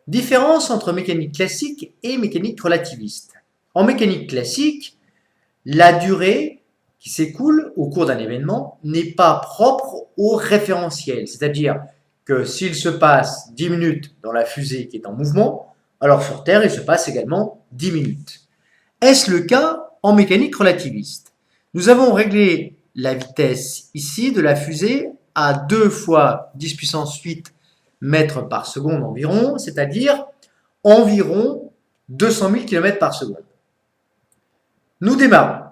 Différence entre mécanique classique et mécanique relativiste. En mécanique classique, la durée qui s'écoule au cours d'un événement n'est pas propre au référentiel. C'est-à-dire que s'il se passe 10 minutes dans la fusée qui est en mouvement, alors sur Terre, il se passe également 10 minutes. Est-ce le cas en mécanique relativiste? Nous avons réglé la vitesse ici de la fusée à 2 fois 10 puissance 8 mètres par seconde environ, c'est-à-dire environ 200 000 km par seconde. Nous démarrons.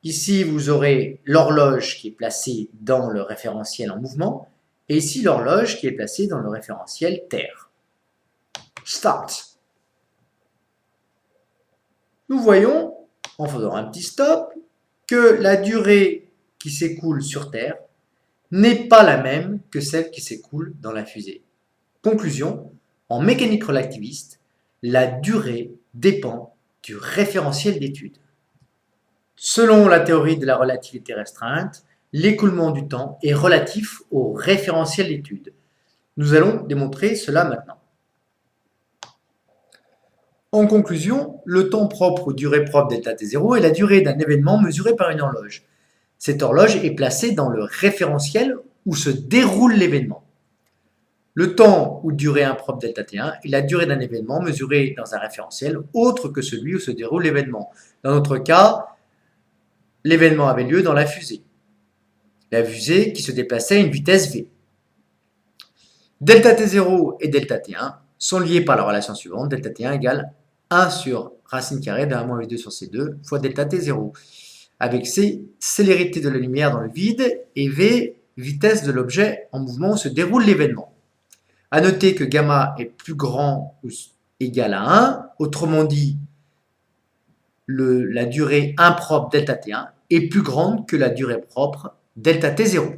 Ici, vous aurez l'horloge qui est placée dans le référentiel en mouvement, et ici l'horloge qui est placée dans le référentiel Terre. Start. Nous voyons, en faisant un petit stop, que la durée qui s'écoule sur Terre n'est pas la même que celle qui s'écoule dans la fusée. Conclusion, en mécanique relativiste, la durée dépend du référentiel d'étude. Selon la théorie de la relativité restreinte, l'écoulement du temps est relatif au référentiel d'étude. Nous allons démontrer cela maintenant. En conclusion, le temps propre ou durée propre delta t0 est la durée d'un événement mesuré par une horloge. Cette horloge est placée dans le référentiel où se déroule l'événement. Le temps ou durée impropre delta t1 est la durée d'un événement mesuré dans un référentiel autre que celui où se déroule l'événement. Dans notre cas, l'événement avait lieu dans la fusée. La fusée qui se déplaçait à une vitesse v. Delta t0 et delta t1 sont liés par la relation suivante. Delta t1 égale 1 sur racine carrée de 1 moins v2 sur c2 fois delta t0, avec c, célérité de la lumière dans le vide, et v, vitesse de l'objet en mouvement où se déroule l'événement. A noter que gamma est plus grand ou égal à 1, autrement dit, la durée impropre delta t1 est plus grande que la durée propre delta t0.